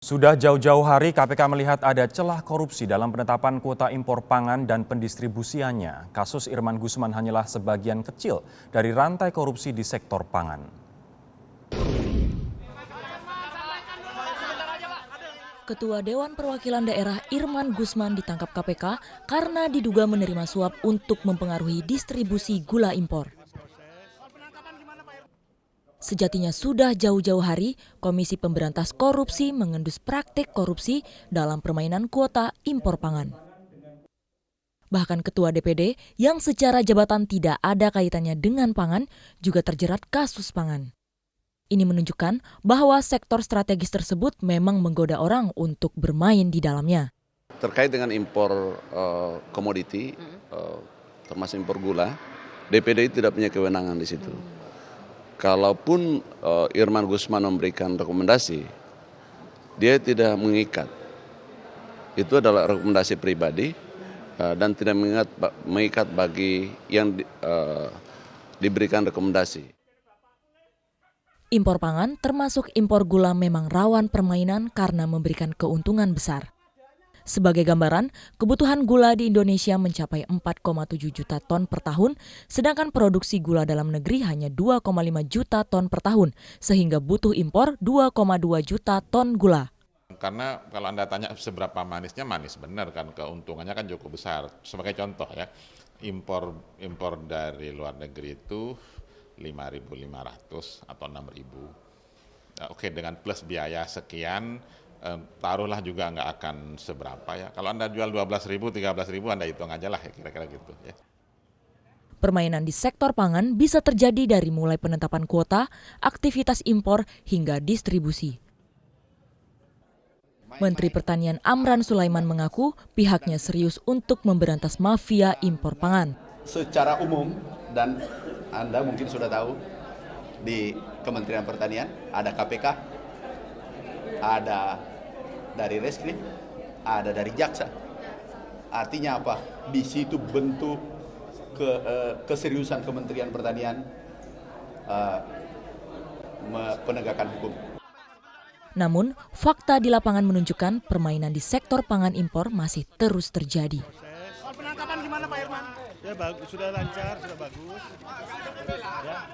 Sudah jauh-jauh hari KPK melihat ada celah korupsi dalam penetapan kuota impor pangan dan pendistribusiannya. Kasus Irman Gusman hanyalah sebagian kecil dari rantai korupsi di sektor pangan. Ketua Dewan Perwakilan Daerah Irman Gusman ditangkap KPK karena diduga menerima suap untuk mempengaruhi distribusi gula impor. Sejatinya sudah jauh-jauh hari, Komisi Pemberantas Korupsi mengendus praktik korupsi dalam permainan kuota impor pangan. Bahkan Ketua DPD yang secara jabatan tidak ada kaitannya dengan pangan juga terjerat kasus pangan. Ini menunjukkan bahwa sektor strategis tersebut memang menggoda orang untuk bermain di dalamnya. Terkait dengan impor komoditi, termasuk impor gula, DPD tidak punya kewenangan di situ. Kalaupun Irman Gusman memberikan rekomendasi, dia tidak mengikat. Itu adalah rekomendasi pribadi dan tidak mengikat bagi yang diberikan rekomendasi. Impor pangan termasuk impor gula memang rawan permainan karena memberikan keuntungan besar. Sebagai gambaran, kebutuhan gula di Indonesia mencapai 4,7 juta ton per tahun, sedangkan produksi gula dalam negeri hanya 2,5 juta ton per tahun, sehingga butuh impor 2,2 juta ton gula. Karena kalau Anda tanya seberapa manisnya, manis benar kan, keuntungannya kan cukup besar. Sebagai contoh ya, impor dari luar negeri itu 5.500 atau 6.000. Oke, dengan plus biaya sekian, taruhlah juga nggak akan seberapa ya. Kalau Anda jual 12.000, 13.000, Anda hitung aja lah ya, kira-kira gitu ya. Permainan di sektor pangan bisa terjadi dari mulai penetapan kuota, aktivitas impor, hingga distribusi. Menteri Pertanian Amran Sulaiman mengaku pihaknya serius untuk memberantas mafia impor pangan. Secara umum, dan Anda mungkin sudah tahu, di Kementerian Pertanian ada KPK, ada dari Reskrim, ada dari Jaksa. Artinya apa? Di situ bentuk keseriusan Kementerian Pertanian penegakan hukum. Namun, fakta di lapangan menunjukkan permainan di sektor pangan impor masih terus terjadi. Soal penangkapan gimana Pak Irman? Ya bagus, sudah lancar, sudah bagus. Ya.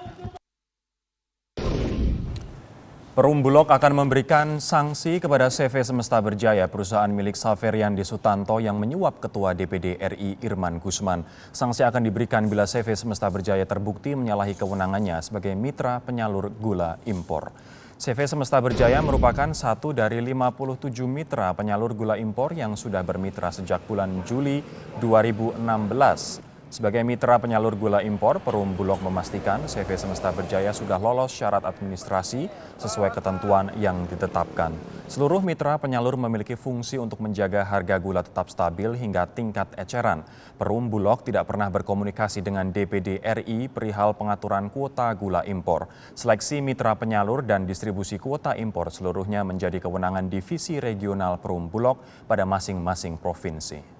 Perum Bulog akan memberikan sanksi kepada CV Semesta Berjaya, perusahaan milik Saferiandi Sutanto yang menyuap Ketua DPD RI Irman Gusman. Sanksi akan diberikan bila CV Semesta Berjaya terbukti menyalahi kewenangannya sebagai mitra penyalur gula impor. CV Semesta Berjaya merupakan satu dari 57 mitra penyalur gula impor yang sudah bermitra sejak bulan Juli 2016. Sebagai mitra penyalur gula impor, Perum Bulog memastikan CV Semesta Berjaya sudah lolos syarat administrasi sesuai ketentuan yang ditetapkan. Seluruh mitra penyalur memiliki fungsi untuk menjaga harga gula tetap stabil hingga tingkat eceran. Perum Bulog tidak pernah berkomunikasi dengan DPD RI perihal pengaturan kuota gula impor. Seleksi mitra penyalur dan distribusi kuota impor seluruhnya menjadi kewenangan divisi regional Perum Bulog pada masing-masing provinsi.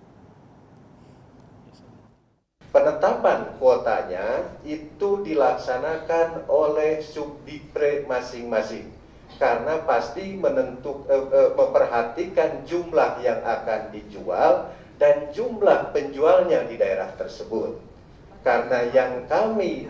Penetapan kuotanya itu dilaksanakan oleh subdivre masing-masing karena pasti memperhatikan jumlah yang akan dijual dan jumlah penjualnya di daerah tersebut. Karena yang kami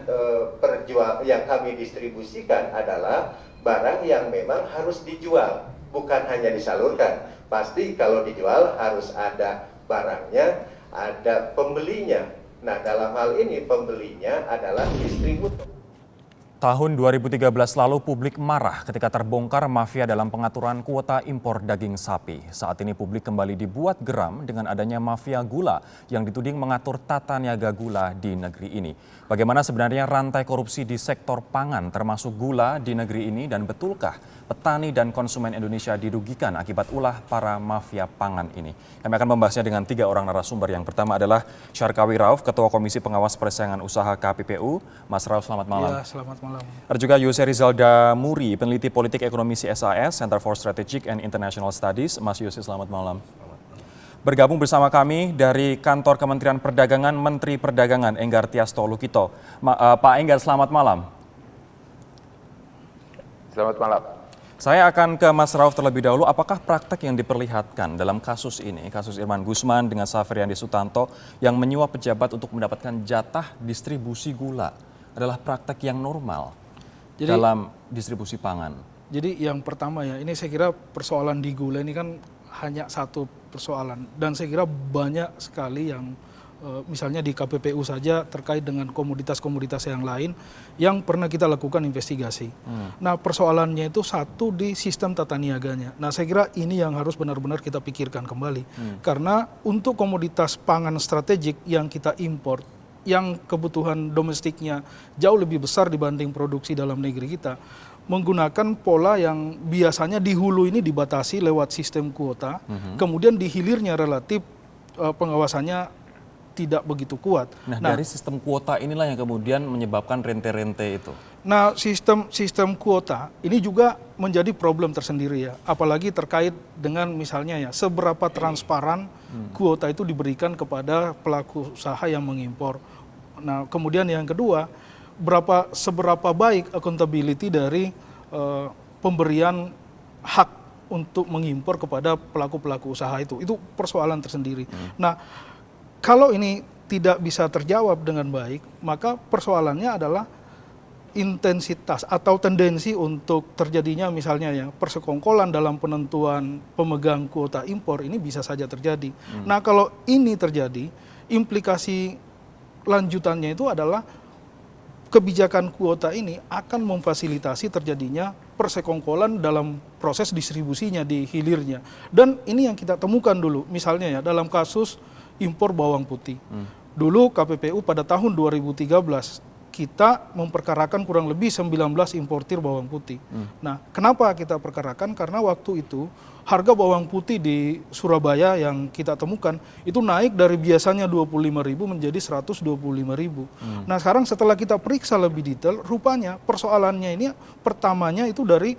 distribusikan adalah barang yang memang harus dijual, bukan hanya disalurkan. Pasti kalau dijual harus ada barangnya, ada pembelinya. Nah, dalam hal ini pembelinya adalah distributor. Tahun 2013 lalu publik marah ketika terbongkar mafia dalam pengaturan kuota impor daging sapi. Saat ini publik kembali dibuat geram dengan adanya mafia gula yang dituding mengatur tata niaga gula di negeri ini. Bagaimana sebenarnya rantai korupsi di sektor pangan termasuk gula di negeri ini dan betulkah petani dan konsumen Indonesia dirugikan akibat ulah para mafia pangan ini? Kami akan membahasnya dengan 3 orang narasumber. Yang pertama adalah Syarkawi Rauf, Ketua Komisi Pengawas Persaingan Usaha KPPU. Mas Rauf, selamat malam. Ya, selamat malam. Ada juga Yose Rizalda Muri, peneliti politik ekonomi CSIS, Center for Strategic and International Studies. Mas Yose, selamat malam. Bergabung bersama kami dari kantor Kementerian Perdagangan, Menteri Perdagangan Enggar Tias Tolukito. Pak Enggar, selamat malam. Selamat malam. Saya akan ke Mas Rauf terlebih dahulu. Apakah praktek yang diperlihatkan dalam kasus ini, kasus Irman Gusman dengan Saferiandi Sutanto yang menyuap pejabat untuk mendapatkan jatah distribusi gula adalah praktek yang normal dalam distribusi pangan? Jadi yang pertama ya, ini saya kira persoalan di gula ini kan hanya satu persoalan. Dan saya kira banyak sekali yang misalnya di KPPU saja terkait dengan komoditas-komoditas yang lain yang pernah kita lakukan investigasi. Nah persoalannya itu satu di sistem tata niaganya. Nah saya kira ini yang harus benar-benar kita pikirkan kembali. Karena untuk komoditas pangan strategik yang kita import, yang kebutuhan domestiknya jauh lebih besar dibanding produksi dalam negeri kita, menggunakan pola yang biasanya di hulu ini dibatasi lewat sistem kuota, kemudian di hilirnya relatif pengawasannya tidak begitu kuat. Nah, dari sistem kuota inilah yang kemudian menyebabkan rente-rente itu. Nah, sistem kuota ini juga menjadi problem tersendiri ya, apalagi terkait dengan misalnya ya seberapa transparan kuota itu diberikan kepada pelaku usaha yang mengimpor. Nah, kemudian yang kedua, seberapa baik accountability dari pemberian hak untuk mengimpor kepada pelaku-pelaku usaha itu persoalan tersendiri. Nah, kalau ini tidak bisa terjawab dengan baik, maka persoalannya adalah intensitas atau tendensi untuk terjadinya misalnya ya persekongkolan dalam penentuan pemegang kuota impor ini bisa saja terjadi. Nah, kalau ini terjadi, implikasi lanjutannya itu adalah kebijakan kuota ini akan memfasilitasi terjadinya persekongkolan dalam proses distribusinya di hilirnya. Dan ini yang kita temukan dulu, misalnya ya dalam kasus impor bawang putih. Dulu KPPU pada tahun 2013 kita memperkarakan kurang lebih 19 importir bawang putih. Nah, kenapa kita perkarakan? Karena waktu itu harga bawang putih di Surabaya yang kita temukan itu naik dari biasanya 25.000 menjadi 125.000. Nah, sekarang setelah kita periksa lebih detail, rupanya persoalannya ini pertamanya itu dari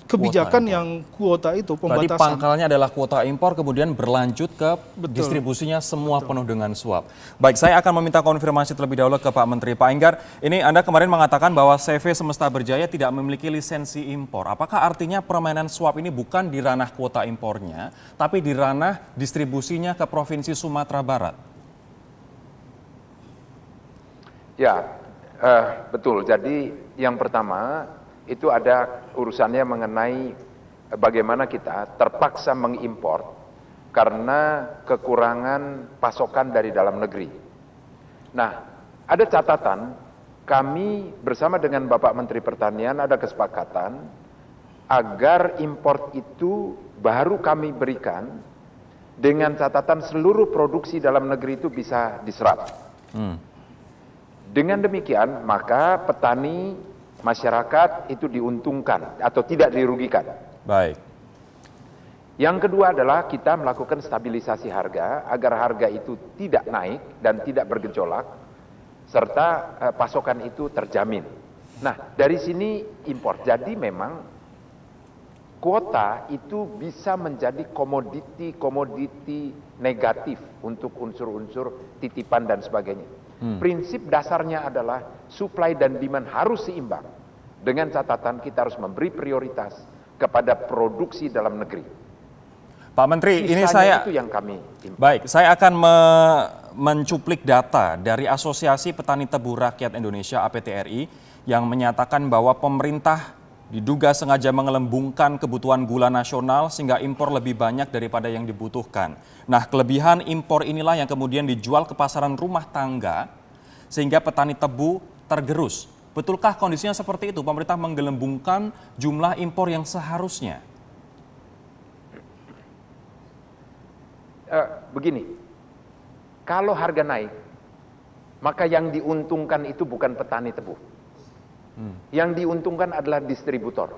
kebijakan yang kuota itu, pembatasan. Tadi pangkalnya adalah kuota impor, kemudian berlanjut ke distribusinya semua penuh dengan suap. Baik, saya akan meminta konfirmasi terlebih dahulu ke Pak Menteri. Pak Enggar, ini Anda kemarin mengatakan bahwa CV Semesta Berjaya tidak memiliki lisensi impor. Apakah artinya permainan suap ini bukan di ranah kuota impornya, tapi di ranah distribusinya ke Provinsi Sumatera Barat? Ya, betul. Jadi yang pertama, itu ada urusannya mengenai bagaimana kita terpaksa mengimpor karena kekurangan pasokan dari dalam negeri. Nah, ada catatan, kami bersama dengan Bapak Menteri Pertanian ada kesepakatan agar impor itu baru kami berikan dengan catatan seluruh produksi dalam negeri itu bisa diserap. Dengan demikian, maka petani, masyarakat itu diuntungkan atau tidak dirugikan. Baik. Yang kedua adalah kita melakukan stabilisasi harga agar harga itu tidak naik dan tidak bergejolak serta pasokan itu terjamin. Nah, dari sini impor. Jadi memang kuota itu bisa menjadi komoditi negatif untuk unsur-unsur titipan dan sebagainya. Prinsip dasarnya adalah supply dan demand harus seimbang. Dengan catatan kita harus memberi prioritas kepada produksi dalam negeri. Pak Menteri, ini itu yang kami impor. Baik, saya akan mencuplik data dari Asosiasi Petani Tebu Rakyat Indonesia APTRI yang menyatakan bahwa pemerintah diduga sengaja mengelembungkan kebutuhan gula nasional sehingga impor lebih banyak daripada yang dibutuhkan. Nah, kelebihan impor inilah yang kemudian dijual ke pasaran rumah tangga sehingga petani tebu tergerus. Betulkah kondisinya seperti itu? Pemerintah menggelembungkan jumlah impor yang seharusnya? Begini, kalau harga naik, maka yang diuntungkan itu bukan petani tebu. Yang diuntungkan adalah distributor.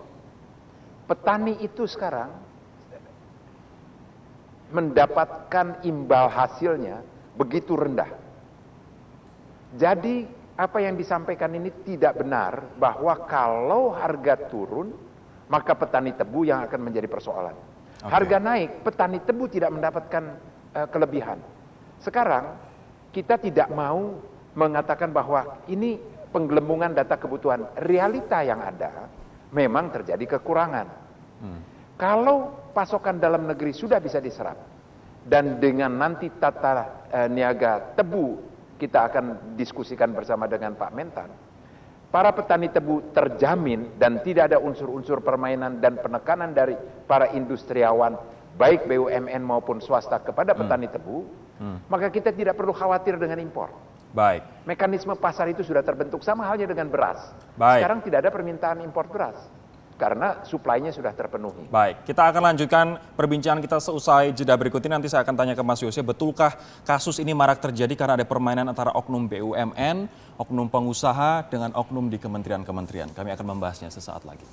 Petani itu sekarang mendapatkan imbal hasilnya begitu rendah. Jadi apa yang disampaikan ini tidak benar bahwa kalau harga turun maka petani tebu yang akan menjadi persoalan. Harga naik, petani tebu tidak mendapatkan kelebihan. Sekarang kita tidak mau mengatakan bahwa ini penggelembungan data kebutuhan. Realita yang ada, memang terjadi kekurangan. Kalau pasokan dalam negeri sudah bisa diserap, dan dengan nanti tata niaga tebu kita akan diskusikan bersama dengan Pak Mentan, para petani tebu terjamin dan tidak ada unsur-unsur permainan dan penekanan dari para industriawan, baik BUMN maupun swasta kepada petani tebu, maka kita tidak perlu khawatir dengan impor. Baik. Mekanisme pasar itu sudah terbentuk, sama halnya dengan beras. Baik. Sekarang tidak ada permintaan impor beras karena suplainya sudah terpenuhi. Baik, kita akan lanjutkan perbincangan kita seusai jeda berikut ini. Nanti saya akan tanya ke Mas Yose, betulkah kasus ini marak terjadi karena ada permainan antara oknum BUMN, oknum pengusaha dengan oknum di kementerian-kementerian? Kami akan membahasnya sesaat lagi.